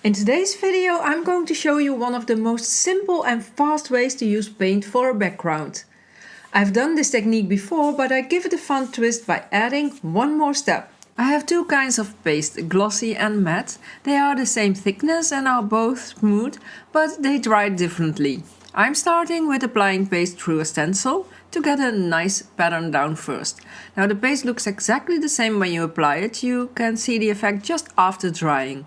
In today's video I'm going to show you one of the most simple and fast ways to use paint for a background. I've done this technique before, but I give it a fun twist by adding one more step. I have two kinds of paste, glossy and matte. They are the same thickness and are both smooth, but they dry differently. I'm starting with applying paste through a stencil to get a nice pattern down first. Now the paste looks exactly the same when you apply it. You can see the effect just after drying.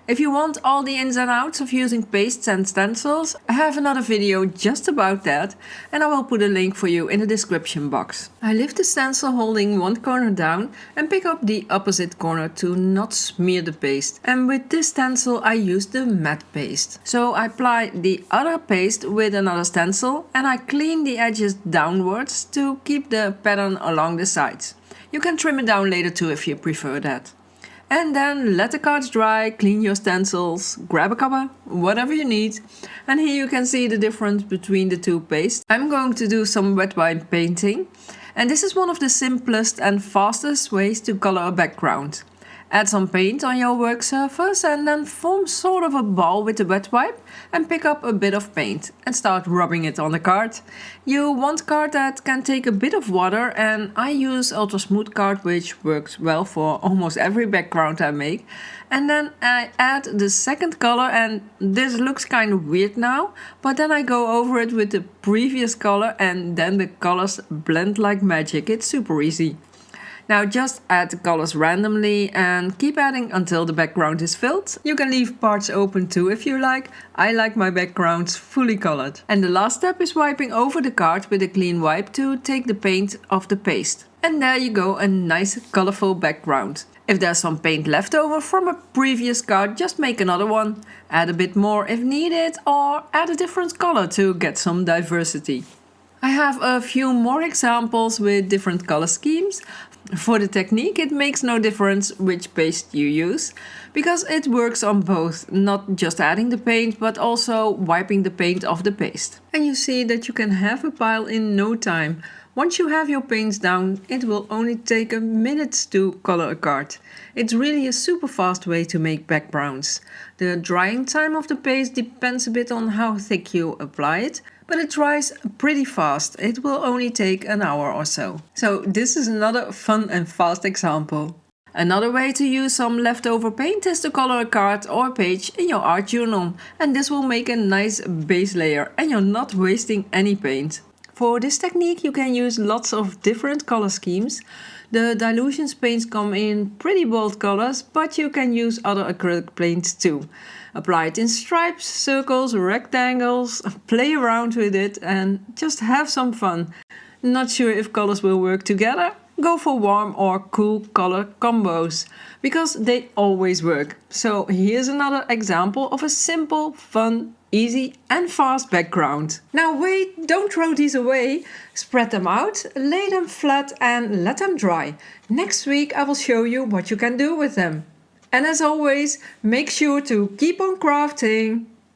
If you want all the ins and outs of using pastes and stencils, I have another video just about that, and I will put a link for you in the description box. I lift the stencil holding one corner down and pick up the opposite corner to not smear the paste. And with this stencil I use the matte paste. So I apply the other paste with another stencil and I clean the edges downwards to keep the pattern along the sides. You can trim it down later too if you prefer that. And then let the cards dry, clean your stencils, grab a cover, whatever you need. And here you can see the difference between the two pastes. I'm going to do some wet wipe painting. And this is one of the simplest and fastest ways to color a background. Add some paint on your work surface and then form sort of a ball with the wet wipe and pick up a bit of paint and start rubbing it on the card. You want card that can take a bit of water, and I use ultra smooth card, which works well for almost every background I make. And then I add the second color, and this looks kind of weird now, but then I go over it with the previous color and then the colors blend like magic. It's super easy. Now just add the colors randomly and keep adding until the background is filled. You can leave parts open too if you like. I like my backgrounds fully colored. And the last step is wiping over the card with a clean wipe to take the paint off the paste. And there you go, a nice colorful background. If there's some paint left over from a previous card, just make another one. Add a bit more if needed, or add a different color to get some diversity. I have a few more examples with different color schemes. For the technique, it makes no difference which paste you use, because it works on both, not just adding the paint, but also wiping the paint off the paste. And you see that you can have a pile in no time. Once you have your paints down, it will only take a minute to color a card. It's really a super fast way to make backgrounds. The drying time of the paste depends a bit on how thick you apply it, but it dries pretty fast. It will only take an hour or so. So this is another fun and fast example. Another way to use some leftover paint is to color a card or page in your art journal, and this will make a nice base layer and you're not wasting any paint. For this technique you can use lots of different color schemes. The Dylusions paints come in pretty bold colors, but you can use other acrylic paints too. Apply it in stripes, circles, rectangles, play around with it and just have some fun. Not sure if colors will work together? Go for warm or cool color combos, because they always work. So here's another example of a simple, fun, easy and fast background. Now wait, don't throw these away. Spread them out, lay them flat and let them dry. Next week I will show you what you can do with them. And as always, make sure to keep on crafting.